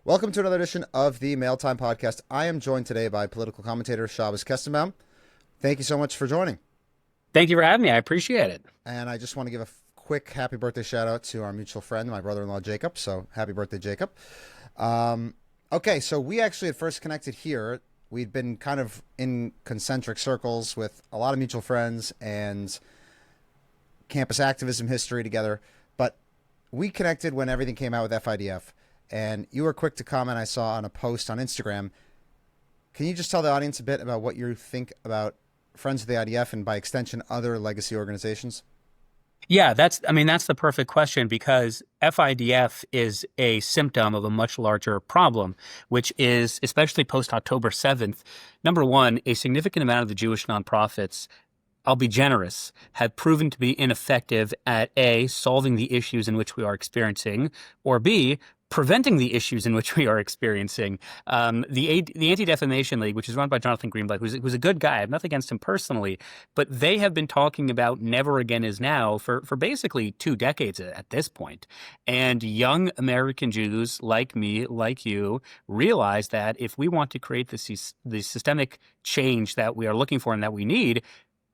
Welcome to another edition of the Mael Time Podcast. I am joined today by political commentator Shabbos Kestenbaum. Thank you so much for joining. Thank you for having me. I appreciate it. And I just want to give a quick happy birthday shout out to our mutual friend, my brother-in-law Jacob. So happy birthday, Jacob. Okay, so we actually had first connected here. We'd been kind of in concentric circles with a lot of mutual friends and campus activism history together. But we connected when everything came out with FIDF. And you were quick to comment, I saw on a post on Instagram. Can you just tell the audience a bit about what you think about Friends of the IDF and by extension other legacy organizations? Yeah, that's the perfect question, because FIDF is a symptom of a much larger problem, which is, especially post October 7th, number one, a significant amount of the Jewish nonprofits, I'll be generous, have proven to be ineffective at A, solving the issues in which we are experiencing, or B, preventing the issues in which we are experiencing. The Anti-Defamation League, which is run by Jonathan Greenblatt, who's a good guy, I have nothing against him personally, but they have been talking about never again is now for basically 2 decades at this point. And young American Jews like me, like you, realize that if we want to create the systemic change that we are looking for and that we need,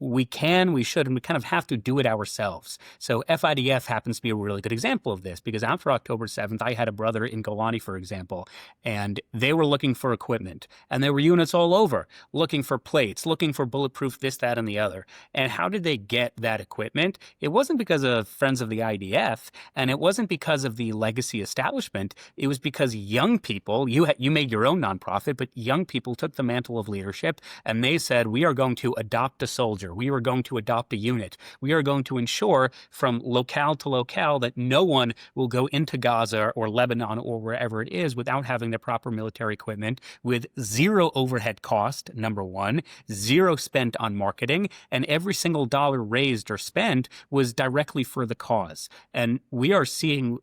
we can, we should, and we kind of have to do it ourselves. So FIDF happens to be a really good example of this, because after October 7th, I had a brother in Golani, for example, and they were looking for equipment. And there were units all over, looking for plates, looking for bulletproof this, that, and the other. And how did they get that equipment? It wasn't because of Friends of the IDF, and it wasn't because of the legacy establishment. It was because young people, you made your own nonprofit, but young people took the mantle of leadership, and they said, we are going to adopt a soldier. We are going to adopt a unit. We are going to ensure from locale to locale that no one will go into Gaza or Lebanon or wherever it is without having the proper military equipment, with zero overhead cost, number one, zero spent on marketing, and every single dollar raised or spent was directly for the cause. And we are seeing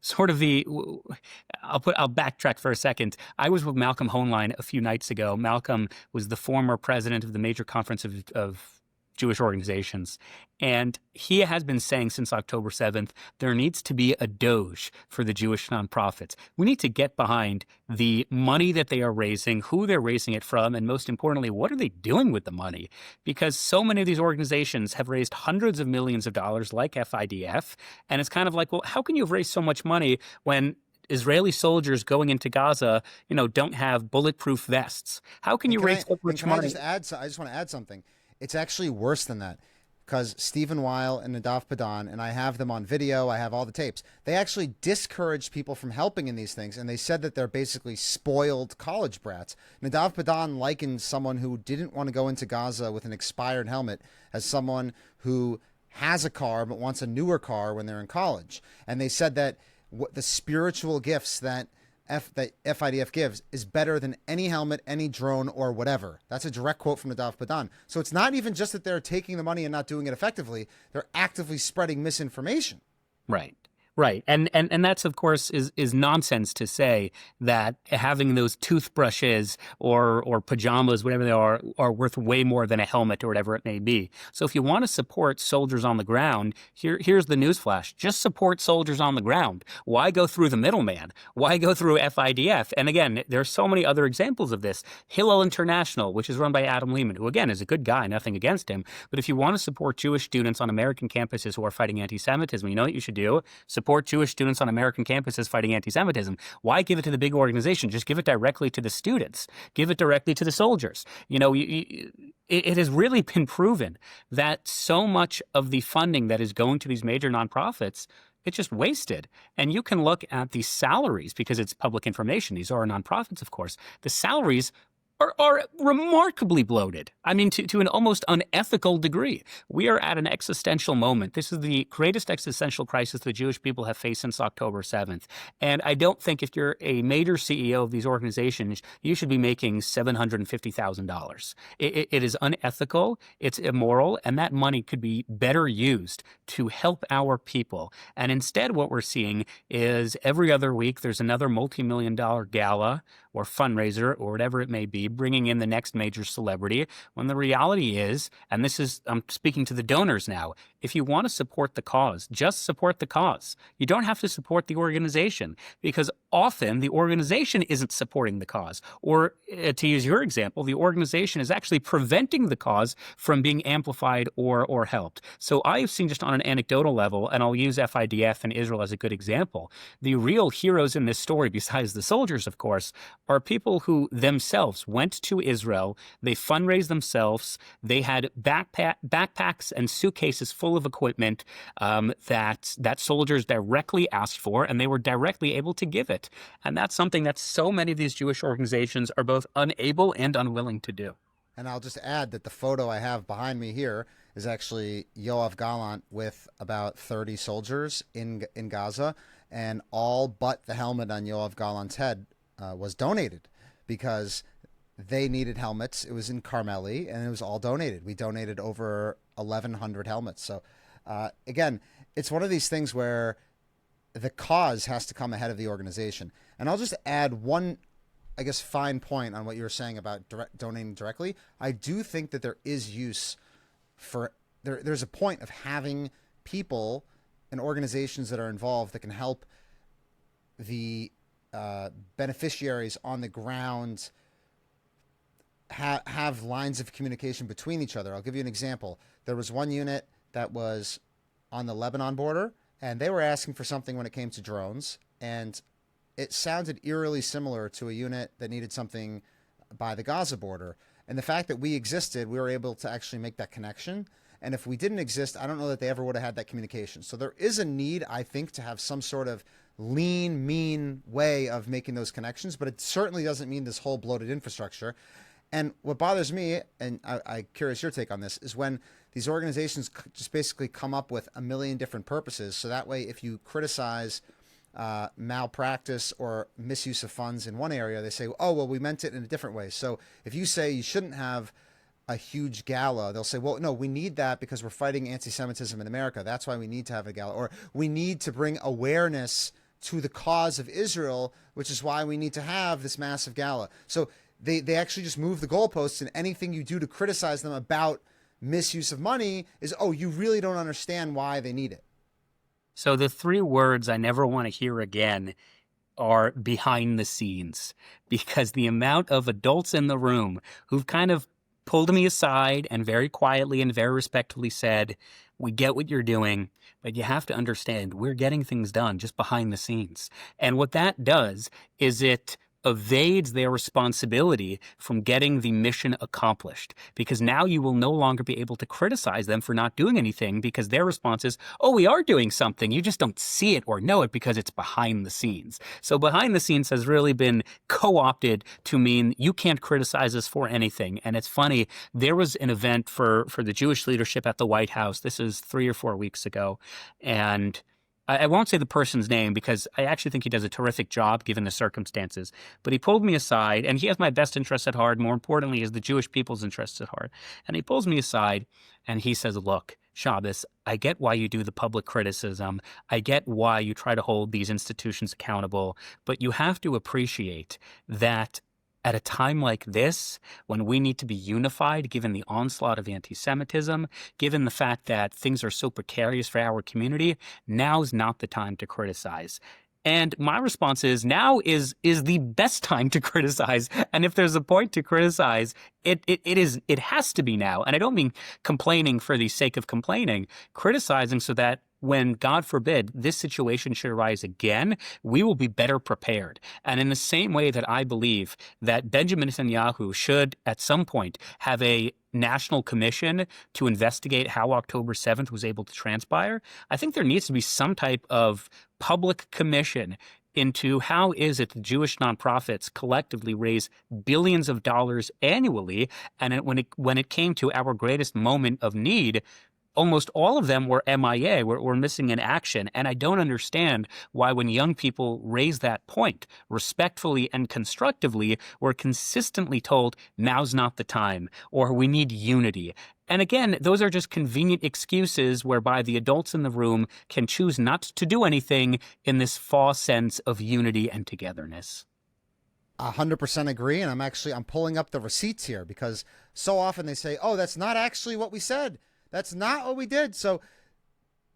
sort of I'll backtrack for a second. I was with Malcolm Hoenlein a few nights ago. Malcolm was the former president of the Major Conference of Jewish organizations. And he has been saying since October 7th, there needs to be a Doge for the Jewish nonprofits. We need to get behind the money that they are raising, who they're raising it from, and most importantly, what are they doing with the money? Because so many of these organizations have raised hundreds of millions of dollars, like FIDF, and it's kind of like, well, how can you have raised so much money when Israeli soldiers going into Gaza, don't have bulletproof vests? How can you raise so much money? I just want to add something. It's actually worse than that, because Stephen Weil and Nadav Padan, and I have them on video, I have all the tapes, they actually discouraged people from helping in these things, and they said that they're basically spoiled college brats. Nadav Padan likened someone who didn't want to go into Gaza with an expired helmet as someone who has a car but wants a newer car when they're in college. And they said that the spiritual gifts that FIDF gives is better than any helmet, any drone, or whatever. That's a direct quote from Nadav Padan. So it's not even just that they're taking the money and not doing it effectively. They're actively spreading misinformation. Right. Right. And that's, of course, is nonsense to say that having those toothbrushes or pajamas, whatever they are worth way more than a helmet or whatever it may be. So if you want to support soldiers on the ground, here's the newsflash. Just support soldiers on the ground. Why go through the middleman? Why go through FIDF? And again, there are so many other examples of this. Hillel International, which is run by Adam Lehman, who, again, is a good guy, nothing against him. But if you want to support Jewish students on American campuses who are fighting anti-Semitism, you know what you should do? Support Jewish students on American campuses fighting anti-Semitism. Why give it to the big organization? Just give it directly to the students. Give it directly to the soldiers. It has really been proven that so much of the funding that is going to these major nonprofits, it's just wasted. And you can look at the salaries, because it's public information. These are nonprofits, of course. The salaries are remarkably bloated. I mean, to an almost unethical degree. We are at an existential moment. This is the greatest existential crisis the Jewish people have faced since October 7th. And I don't think if you're a major CEO of these organizations, you should be making $750,000. It is unethical, it's immoral, and that money could be better used to help our people. And instead, what we're seeing is every other week, there's another multi-million-dollar gala or fundraiser or whatever it may be, bringing in the next major celebrity, when the reality is, and I'm speaking to the donors now, if you want to support the cause, just support the cause. You don't have to support the organization, because often the organization isn't supporting the cause. Or to use your example, the organization is actually preventing the cause from being amplified or helped. So I've seen, just on an anecdotal level, and I'll use FIDF and Israel as a good example, the real heroes in this story, besides the soldiers, of course, are people who themselves went to Israel. They fundraised themselves. They had backpacks and suitcases full of equipment that soldiers directly asked for, and they were directly able to give it. And that's something that so many of these Jewish organizations are both unable and unwilling to do. And I'll just add that the photo I have behind me here is actually Yoav Gallant with about 30 soldiers in Gaza, and all but the helmet on Yoav Gallant's head was donated because they needed helmets. It was in Carmeli, and it was all donated. We donated over 1,100 helmets. So, again, it's one of these things where the cause has to come ahead of the organization. And I'll just add one, I guess, fine point on what you were saying about donating directly. I do think that there is use for there's a point of having people and organizations that are involved that can help the beneficiaries on the ground have lines of communication between each other. I'll give you an example. There was one unit that was on the Lebanon border, and they were asking for something when it came to drones, and it sounded eerily similar to a unit that needed something by the Gaza border. And the fact that we existed, we were able to actually make that connection. And if we didn't exist, I don't know that they ever would have had that communication. So there is a need, I think, to have some sort of lean, mean way of making those connections, but it certainly doesn't mean this whole bloated infrastructure. And what bothers me, and I'm curious your take on this, is when these organizations just basically come up with a million different purposes. So that way, if you criticize malpractice or misuse of funds in one area, they say, oh, well, we meant it in a different way. So if you say you shouldn't have a huge gala, they'll say, well, no, we need that because we're fighting anti-Semitism in America. That's why we need to have a gala. Or we need to bring awareness to the cause of Israel, which is why we need to have this massive gala. So they actually just move the goalposts, and anything you do to criticize them about misuse of money is, oh, you really don't understand why they need it. So the three words I never want to hear again are behind the scenes, because the amount of adults in the room who've kind of pulled me aside and very quietly and very respectfully said, we get what you're doing, but you have to understand we're getting things done just behind the scenes. And what that does is it evades their responsibility from getting the mission accomplished, because now you will no longer be able to criticize them for not doing anything, because their response is, oh, we are doing something, you just don't see it or know it because it's behind the scenes. So behind the scenes has really been co-opted to mean you can't criticize us for anything. And it's funny, there was an event for the Jewish leadership at the White House. This is 3 or 4 weeks ago, and I won't say the person's name because I actually think he does a terrific job given the circumstances. But he pulled me aside, and he has my best interests at heart. More importantly, is the Jewish people's interests at heart. And he pulls me aside and he says, look, Shabbos, I get why you do the public criticism. I get why you try to hold these institutions accountable. But you have to appreciate that at a time like this, when we need to be unified, given the onslaught of anti-Semitism, given the fact that things are so precarious for our community, now's not the time to criticize. And my response is, now is the best time to criticize. And if there's a point to criticize, it has to be now. And I don't mean complaining for the sake of complaining, criticizing so that when, God forbid, this situation should arise again, we will be better prepared. And in the same way that I believe that Benjamin Netanyahu should, at some point, have a national commission to investigate how October 7th was able to transpire, I think there needs to be some type of public commission into how is it the Jewish nonprofits collectively raise billions of dollars annually, and when it came to our greatest moment of need, almost all of them were MIA, were missing in action. And I don't understand why, when young people raise that point respectfully and constructively, we're consistently told now's not the time, or we need unity. And again, those are just convenient excuses whereby the adults in the room can choose not to do anything in this false sense of unity and togetherness. 100% agree. And I'm pulling up the receipts here, because so often they say, oh, that's not actually what we said. That's not what we did. So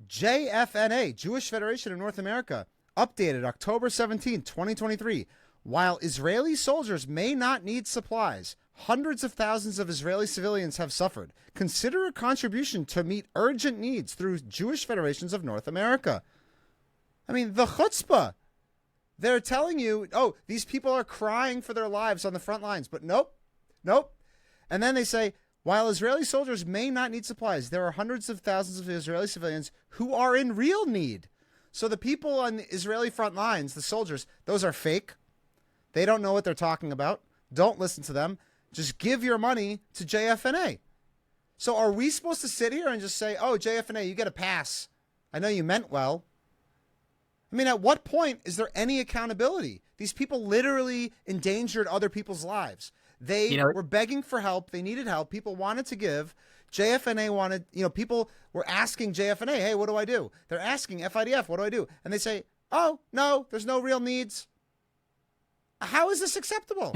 JFNA, Jewish Federation of North America, updated October 17, 2023. While Israeli soldiers may not need supplies, hundreds of thousands of Israeli civilians have suffered. Consider a contribution to meet urgent needs through Jewish Federations of North America. I mean, the chutzpah. They're telling you, oh, these people are crying for their lives on the front lines. But nope. And then they say, while Israeli soldiers may not need supplies, there are hundreds of thousands of Israeli civilians who are in real need. So the people on the Israeli front lines, the soldiers, those are fake. They don't know what they're talking about. Don't listen to them. Just give your money to JFNA. So are we supposed to sit here and just say, oh, JFNA, you get a pass. I know you meant well. I mean, at what point is there any accountability? These people literally endangered other people's lives. They were begging for help. They needed help. People wanted to give. JFNA wanted, people were asking JFNA, hey, what do I do? They're asking FIDF, what do I do? And they say, oh, no, there's no real needs. How is this acceptable?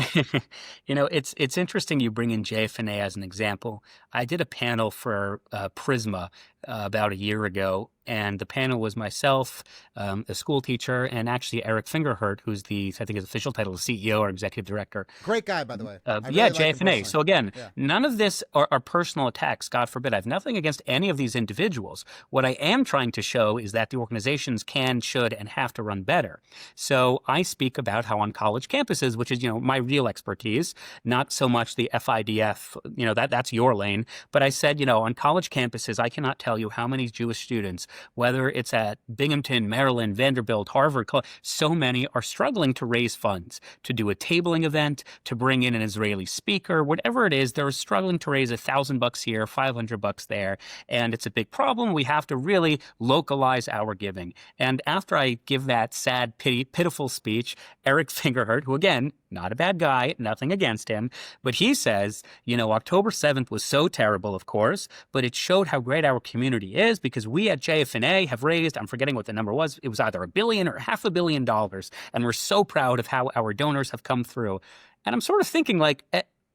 It's interesting you bring in JFNA as an example. I did a panel for Prisma about a year ago, and the panel was myself, a school teacher, and actually Eric Fingerhurt, who's I think his official title is CEO or executive director. Great guy, by the way. JFNA. So again, none of this are personal attacks, God forbid. I have nothing against any of these individuals. What I am trying to show is that the organizations can, should, and have to run better. So I speak about how on college campuses, which is, my real expertise, not so much the FIDF, that's your lane. But I said, on college campuses, I cannot tell you how many Jewish students, whether it's at Binghamton, Maryland, Vanderbilt, Harvard, so many are struggling to raise funds, to do a tabling event, to bring in an Israeli speaker, whatever it is, they're struggling to raise $1,000 here, $500 there. And it's a big problem. We have to really localize our giving. And after I give that sad, pitiful speech, Eric Fingerhurt, who again, not a bad guy, nothing against him, but he says, October 7th was so terrible, of course, but it showed how great our community is because we at JFNA have raised, I'm forgetting what the number was, it was either $1 billion or $500 million, and we're so proud of how our donors have come through. And I'm sort of thinking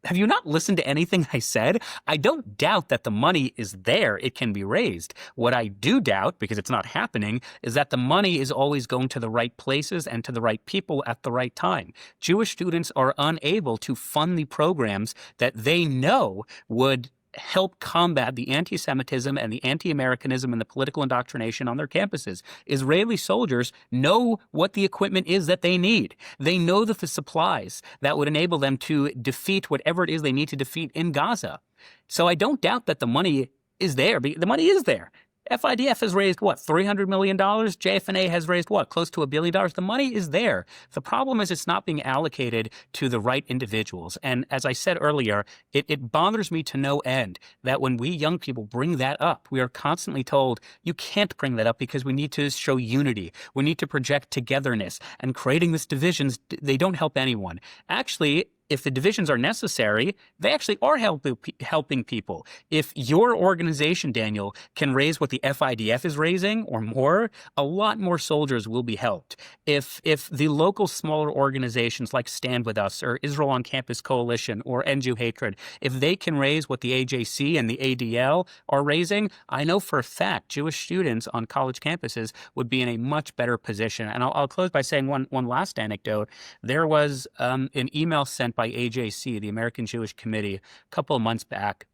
have you not listened to anything I said? I don't doubt that the money is there. It can be raised. What I do doubt, because it's not happening, is that the money is always going to the right places and to the right people at the right time. Jewish students are unable to fund the programs that they know would help combat the anti-Semitism and the anti-Americanism and the political indoctrination on their campuses. Israeli soldiers know what the equipment is that they need. They know that the supplies that would enable them to defeat whatever it is they need to defeat in Gaza. So I don't doubt that the money is there. The money is there. FIDF has raised, $300 million? JFNA has raised, close to $1 billion? The money is there. The problem is it's not being allocated to the right individuals. And as I said earlier, it bothers me to no end that when we young people bring that up, we are constantly told, you can't bring that up because we need to show unity. We need to project togetherness. And creating these divisions, they don't help anyone. Actually, if the divisions are necessary, they actually are helping people. If your organization, Daniel, can raise what the FIDF is raising or more, a lot more soldiers will be helped. If the local smaller organizations like Stand With Us or Israel on Campus Coalition or End Jew Hatred, if they can raise what the AJC and the ADL are raising, I know for a fact Jewish students on college campuses would be in a much better position. And I'll close by saying one last anecdote. There was an email sent by AJC, the American Jewish Committee, a couple of months back.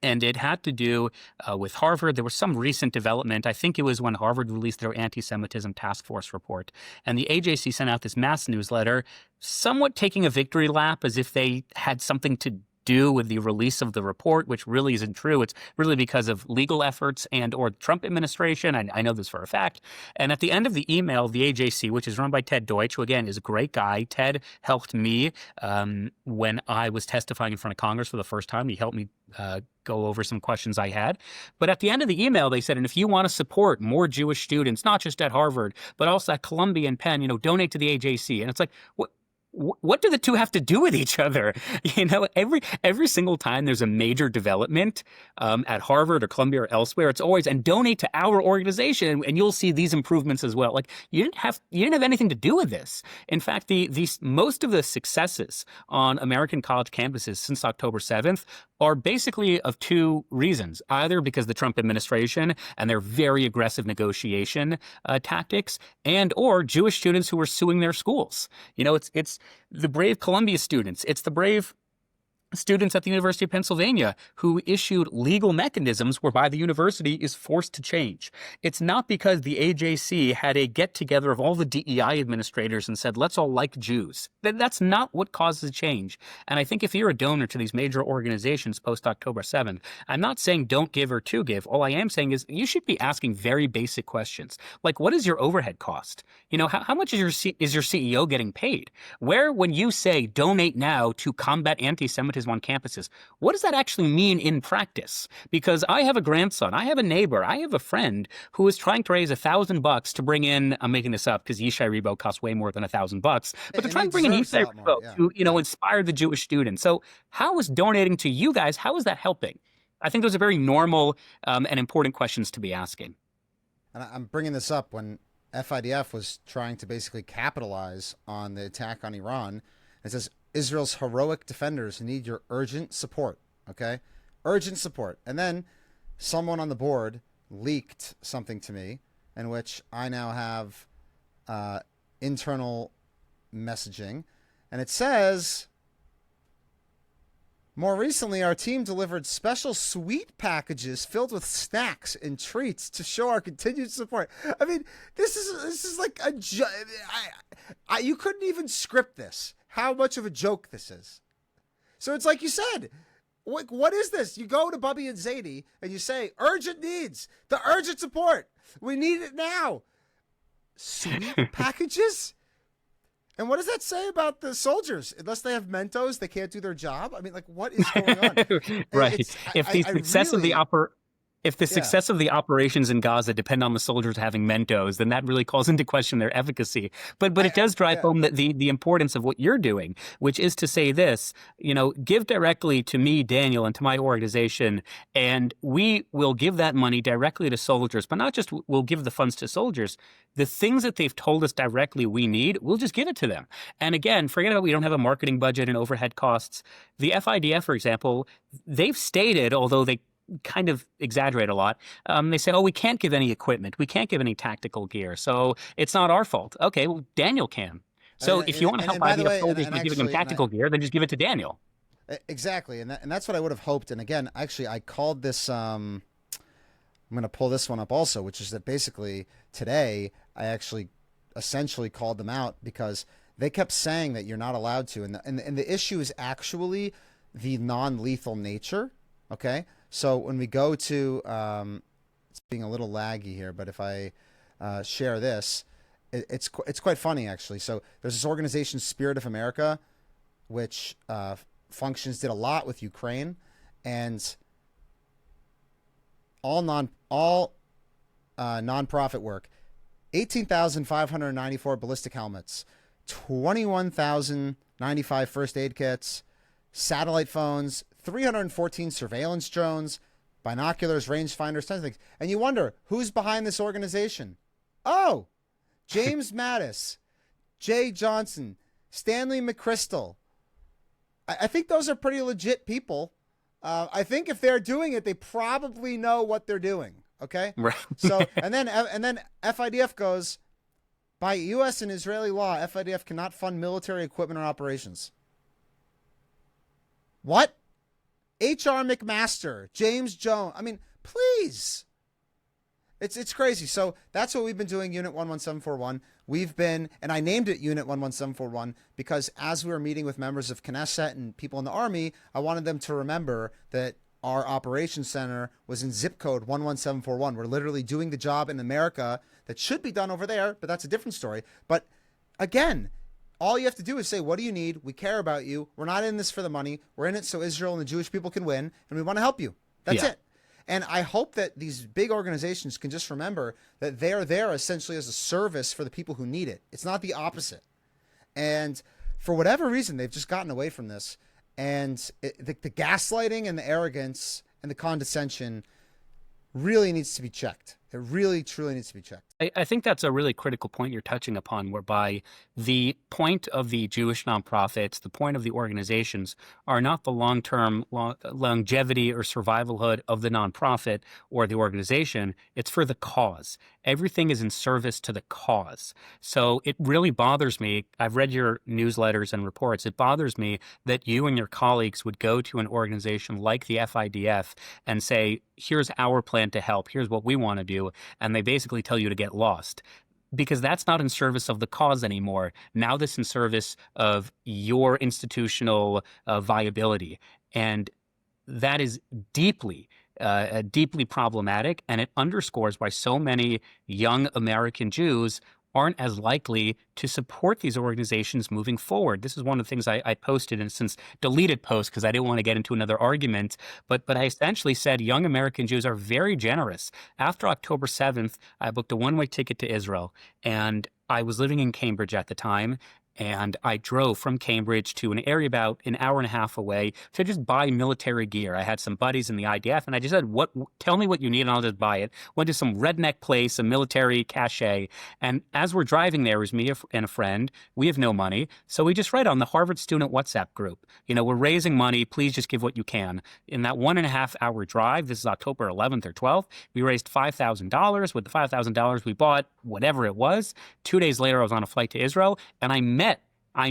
And it had to do with Harvard. There was some recent development. I think it was when Harvard released their anti-Semitism task force report. And the AJC sent out this mass newsletter, somewhat taking a victory lap as if they had something to do with the release of the report, which really isn't true. It's really because of legal efforts and or the Trump administration. I know this for a fact. And at the end of the email, the AJC, which is run by Ted Deutsch, who again is a great guy. Ted helped me when I was testifying in front of Congress for the first time. He helped me go over some questions I had. But at the end of the email, they said, and if you want to support more Jewish students, not just at Harvard, but also at Columbia and Penn, donate to the AJC. And it's like, what do the two have to do with each other? You know, every single time there's a major development at Harvard or Columbia or elsewhere, it's always, and donate to our organization and you'll see these improvements as well. Like you didn't have anything to do with this. In fact, most of the successes on American college campuses since October 7th are basically of two reasons. Either because the Trump administration and their very aggressive negotiation tactics, and or Jewish students who were suing their schools. You know, it's the brave Columbia students. It's the brave students at the University of Pennsylvania who issued legal mechanisms whereby the university is forced to change. It's not because the AJC had a get-together of all the DEI administrators and said, let's all like Jews. That's not what causes change. And I think if you're a donor to these major organizations post-October 7th, I'm not saying don't give or to give. All I am saying is you should be asking very basic questions. Like, what is your overhead cost? You know, how much is your CEO getting paid? Where, when you say donate now to combat anti-Semitism on campuses, what does that actually mean in practice? Because I have a grandson, I have a neighbor, I have a friend who is trying to raise $1,000 to bring in, I'm making this up because Yishai Rebo costs way more than $1,000, but they're trying to bring in Yishai Rebo to, you know, inspire the Jewish students. So how is donating to you guys, how is that helping? I think those are very normal and important questions to be asking. And I'm bringing this up when FIDF was trying to basically capitalize on the attack on Iran. It says, Israel's heroic defenders need your urgent support, okay? Urgent support. And then someone on the board leaked something to me in which I now have internal messaging. And it says, more recently, our team delivered special sweet packages filled with snacks and treats to show our continued support. I mean, this is like a you couldn't even script this. How much of a joke this is. So it's like you said, what is this? You go to Bubby and Zadie and you say, urgent needs, the urgent support. We need it now. Sweet packages? And what does that say about the soldiers? Unless they have Mentos, they can't do their job? I mean, like, what is going on? Right. If the success of the operations in Gaza depend on the soldiers having Mentos, then that really calls into question their efficacy. But it does drive home the importance of what you're doing, which is to say this, you know, give directly to me, Daniel, and to my organization, and we will give that money directly to soldiers, but not just we'll give the funds to soldiers. The things that they've told us directly we need, we'll just give it to them. And again, forget about we don't have a marketing budget and overhead costs. The FIDF, for example, they've stated, although they kind of exaggerate a lot. They say, oh, we can't give any equipment. We can't give any tactical gear. So it's not our fault. Okay, well, Daniel can. So if you want to help IDF soldiers by giving them tactical gear, then just give it to Daniel. Exactly. And that's what I would have hoped. And again, actually, I called this, I'm going to pull this one up also, which is that basically today I actually essentially called them out because they kept saying that you're not allowed to. And the issue is actually the non-lethal nature. Okay. So when we go to, it's being a little laggy here, but if I share this, it's quite funny actually. So there's this organization, Spirit of America, which did a lot with Ukraine, and all nonprofit work. 18,594 ballistic helmets, 21,095 first aid kits, satellite phones, 314 surveillance drones, binoculars, rangefinders, tons of things. And you wonder, who's behind this organization? Oh, James Mattis, Jay Johnson, Stanley McChrystal. I think those are pretty legit people. I think if they're doing it, they probably know what they're doing. Okay? Right. So, and then FIDF goes, by U.S. and Israeli law, FIDF cannot fund military equipment or operations. What? H.R. McMaster, James Jones. I mean, please. It's crazy. So that's what we've been doing, Unit 11741. We've been, and I named it Unit 11741 because as we were meeting with members of Knesset and people in the Army, I wanted them to remember that our operations center was in zip code 11741. We're literally doing the job in America that should be done over there, but that's a different story. But again, all you have to do is say, what do you need? We care about you. We're not in this for the money. We're in it so Israel and the Jewish people can win, and we want to help you. That's it. And I hope that these big organizations can just remember that they're there essentially as a service for the people who need it. It's not the opposite. And for whatever reason, they've just gotten away from this. And the gaslighting and the arrogance and the condescension really needs to be checked. It really, truly needs to be checked. I think that's a really critical point you're touching upon, whereby the point of the Jewish nonprofits, the point of the organizations are not the long-term longevity or survivalhood of the nonprofit or the organization. It's for the cause. Everything is in service to the cause. So it really bothers me. I've read your newsletters and reports. It bothers me that you and your colleagues would go to an organization like the FIDF and say, here's our plan to help. Here's what we want to do. And they basically tell you to get lost, because that's not in service of the cause anymore. Now this is in service of your institutional viability. And that is deeply problematic. And it underscores why so many young American Jews aren't as likely to support these organizations moving forward. This is one of the things I posted, and since deleted post because I didn't want to get into another argument, but I essentially said young American Jews are very generous. After October 7th, I booked a one-way ticket to Israel, and I was living in Cambridge at the time. And I drove from Cambridge to an area about an hour and a half away to just buy military gear. I had some buddies in the IDF, and I just said, tell me what you need, and I'll just buy it. Went to some redneck place, a military cache. And as we're driving there, it was me and a friend. We have no money. So we just write on the Harvard student WhatsApp group, we're raising money. Please just give what you can. In that 1.5 hour drive, this is October 11th or 12th, we raised $5,000. With the $5,000, we bought whatever it was. 2 days later, I was on a flight to Israel, and I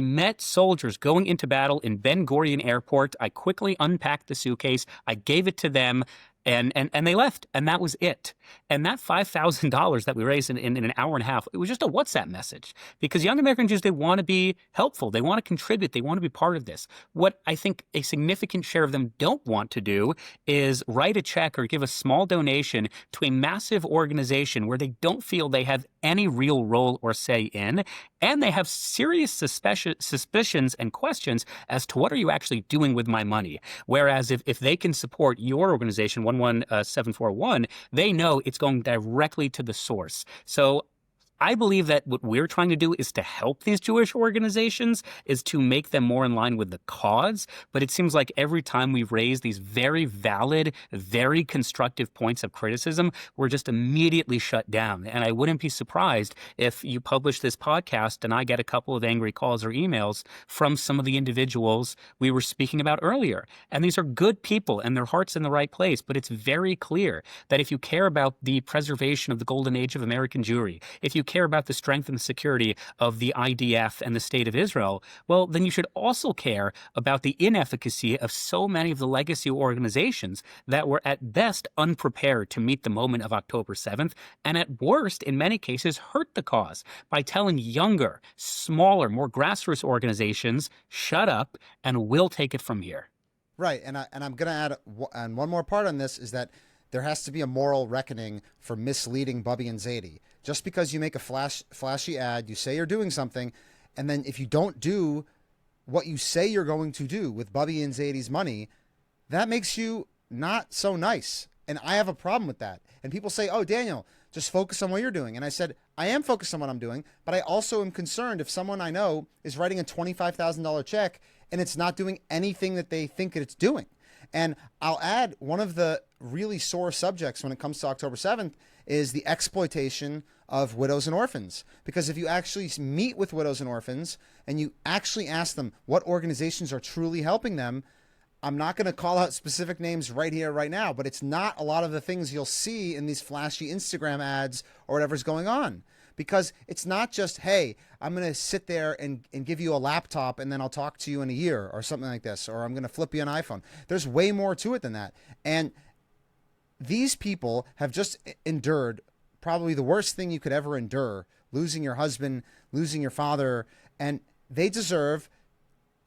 met soldiers going into battle in Ben Gurion Airport. I quickly unpacked the suitcase. I gave it to them, and they left, and that was it. And that $5,000 that we raised in an hour and a half, it was just a WhatsApp message, because young American Jews, they want to be helpful. They want to contribute. They want to be part of this. What I think a significant share of them don't want to do is write a check or give a small donation to a massive organization where they don't feel they have any real role or say in, and they have serious suspicions and questions as to what are you actually doing with my money. Whereas if they can support your organization, 11741, they know it's going directly to the source. So I believe that what we're trying to do is to help these Jewish organizations, is to make them more in line with the cause. But it seems like every time we raise these very valid, very constructive points of criticism, we're just immediately shut down. And I wouldn't be surprised if you publish this podcast and I get a couple of angry calls or emails from some of the individuals we were speaking about earlier. And these are good people and their heart's in the right place. But it's very clear that if you care about the preservation of the golden age of American Jewry, if you care about the strength and the security of the IDF and the state of Israel, well, then you should also care about the inefficacy of so many of the legacy organizations that were at best unprepared to meet the moment of October 7th, and at worst, in many cases, hurt the cause by telling younger, smaller, more grassroots organizations, shut up and we'll take it from here. Right, and I'm going to add one more part on this, is that there has to be a moral reckoning for misleading Bubby and Zadie. Just because you make a flashy ad, you say you're doing something, and then if you don't do what you say you're going to do with Bubby and Zadie's money, that makes you not so nice. And I have a problem with that. And people say, oh, Daniel, just focus on what you're doing. And I said, I am focused on what I'm doing, but I also am concerned if someone I know is writing a $25,000 check and it's not doing anything that they think that it's doing. And I'll add, one of the really sore subjects when it comes to October 7th is the exploitation of widows and orphans. Because if you actually meet with widows and orphans and you actually ask them what organizations are truly helping them, I'm not going to call out specific names right here, right now, but it's not a lot of the things you'll see in these flashy Instagram ads or whatever's going on. Because it's not just, hey, I'm going to sit there and give you a laptop and then I'll talk to you in a year or something like this, or I'm going to flip you an iPhone. There's way more to it than that. And these people have just endured probably the worst thing you could ever endure, losing your husband, losing your father, and they deserve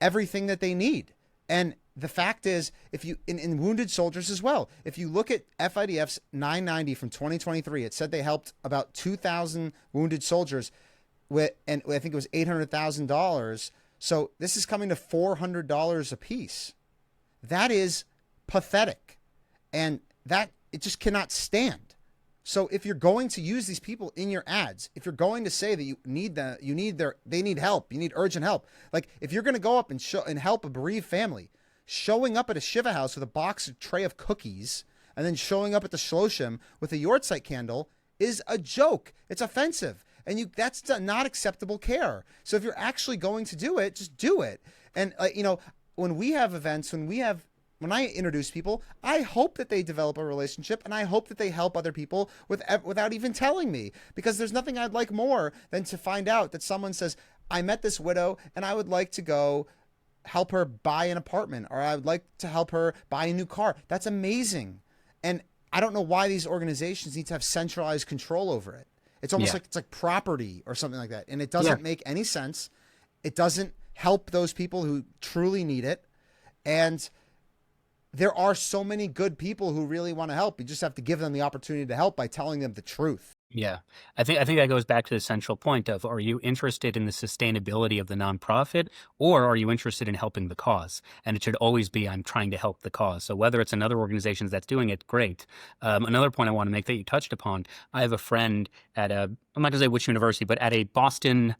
everything that they need. And the fact is, if you in wounded soldiers as well, if you look at FIDF's 990 from 2023, it said they helped about 2,000 wounded soldiers and I think it was $800,000. So this is coming to $400 a piece. That is pathetic. And that it just cannot stand. So if you're going to use these people in your ads, if you're going to say that they need help, you need urgent help. Like if you're going to go up and help a bereaved family, showing up at a Shiva house with a tray of cookies and then showing up at the Shloshim with a Yortzeit candle is a joke. It's offensive. And that's not acceptable care. So if you're actually going to do it, just do it. And when we have events, when I introduce people, I hope that they develop a relationship, and I hope that they help other people without even telling me, because there's nothing I'd like more than to find out that someone says, I met this widow and I would like to go help her buy an apartment, or I would like to help her buy a new car. That's amazing. And I don't know why these organizations need to have centralized control over it. It's almost like it's like property or something like that. And it doesn't make any sense. It doesn't help those people who truly need it. And there are so many good people who really want to help. You just have to give them the opportunity to help by telling them the truth. Yeah. I think that goes back to the central point of, are you interested in the sustainability of the nonprofit, or are you interested in helping the cause? And it should always be, I'm trying to help the cause. So whether it's another organization that's doing it, great. Another point I want to make that you touched upon, I have a friend at I'm not going to say which university, but at a Boston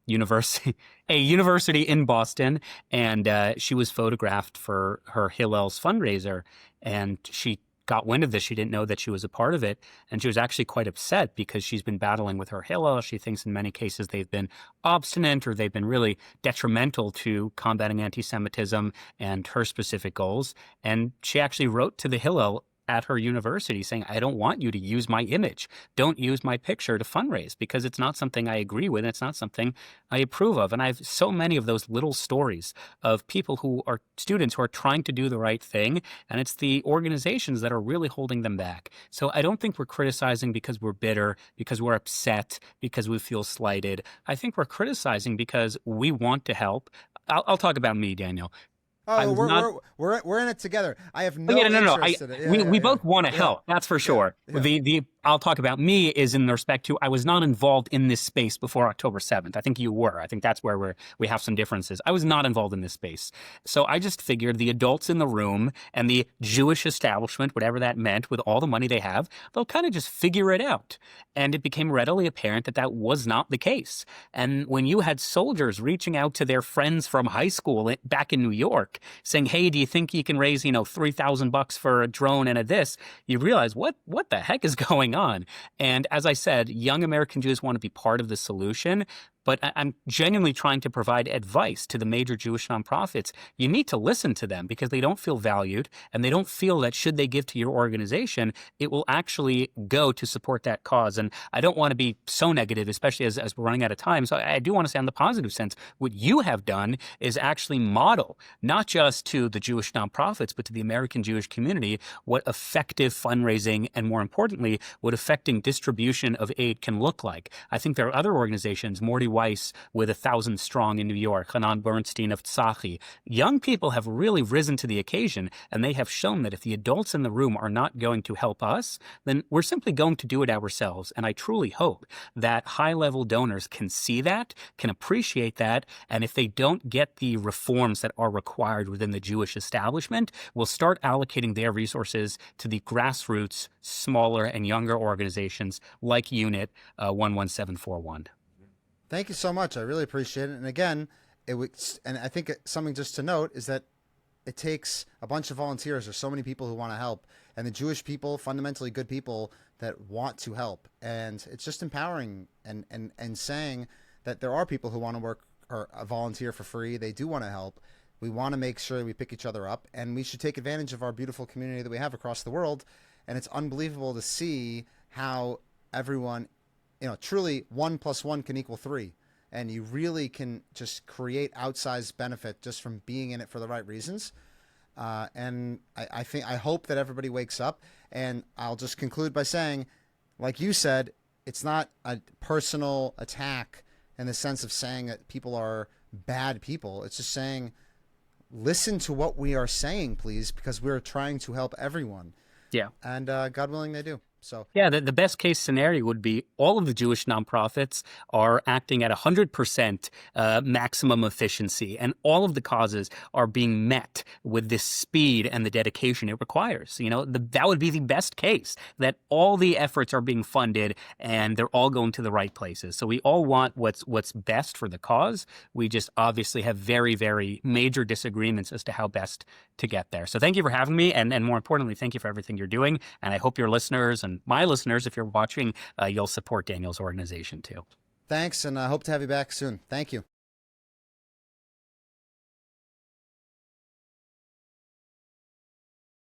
university in Boston, and she was photographed for her Hillel's fundraiser, and she got wind of this. She didn't know that she was a part of it, and she was actually quite upset because she's been battling with her Hillel. She thinks in many cases they've been obstinate, or they've been really detrimental to combating anti-Semitism and her specific goals. And she actually wrote to the Hillel at her university saying, I don't want you to use my image. Don't use my picture to fundraise, because it's not something I agree with. It's not something I approve of. And I have so many of those little stories of people who are students who are trying to do the right thing, and it's the organizations that are really holding them back. So I don't think we're criticizing because we're bitter, because we're upset, because we feel slighted. I think we're criticizing because we want to help. I'll talk about me, Daniel. Oh, we're in it together. I have no interest in it. We both want to help. That's for sure. Yeah. I'll talk about me is in respect to, I was not involved in this space before October 7th. I think you were. I think that's where we have some differences. I was not involved in this space. So I just figured the adults in the room and the Jewish establishment, whatever that meant, with all the money they have, they'll kind of just figure it out. And it became readily apparent that that was not the case. And when you had soldiers reaching out to their friends from high school back in New York saying, hey, do you think you can raise, $3,000 for a drone and a this, you realize what the heck is going on? And as I said, young American Jews want to be part of the solution. But I'm genuinely trying to provide advice to the major Jewish nonprofits. You need to listen to them because they don't feel valued, and they don't feel that should they give to your organization, it will actually go to support that cause. And I don't want to be so negative, especially as we're running out of time. So I do want to say on the positive sense, what you have done is actually model, not just to the Jewish nonprofits, but to the American Jewish community, what effective fundraising and, more importantly, what effective distribution of aid can look like. I think there are other organizations, Morty Weiss with 1,000 Strong in New York, Hanan Bernstein of Tsachi. Young people have really risen to the occasion, and they have shown that if the adults in the room are not going to help us, then we're simply going to do it ourselves. And I truly hope that high-level donors can see that, can appreciate that, and if they don't get the reforms that are required within the Jewish establishment, will start allocating their resources to the grassroots, smaller and younger organizations like Unit 11741. Thank you so much. I really appreciate it. And again, and I think something just to note is that it takes a bunch of volunteers. There's so many people who want to help, and the Jewish people, fundamentally good people that want to help. And it's just empowering and saying that there are people who want to work or volunteer for free. They do want to help. We want to make sure we pick each other up, and we should take advantage of our beautiful community that we have across the world. And it's unbelievable to see how everyone, truly 1 + 1 can equal 3. And you really can just create outsized benefit just from being in it for the right reasons. And I hope that everybody wakes up. And I'll just conclude by saying, like you said, it's not a personal attack in the sense of saying that people are bad people. It's just saying, listen to what we are saying, please, because we're trying to help everyone. Yeah. And God willing, they do. So Yeah, the best case scenario would be all of the Jewish nonprofits are acting at 100% maximum efficiency, and all of the causes are being met with this speed and the dedication it requires. That would be the best case, that all the efforts are being funded and they're all going to the right places. So we all want what's best for the cause. We just obviously have very, very major disagreements as to how best to get there. So thank you for having me, and more importantly, thank you for everything you're doing. And I hope your listeners and my listeners, if you're watching, you'll support Daniel's organization too. Thanks, and I hope to have you back soon. Thank you.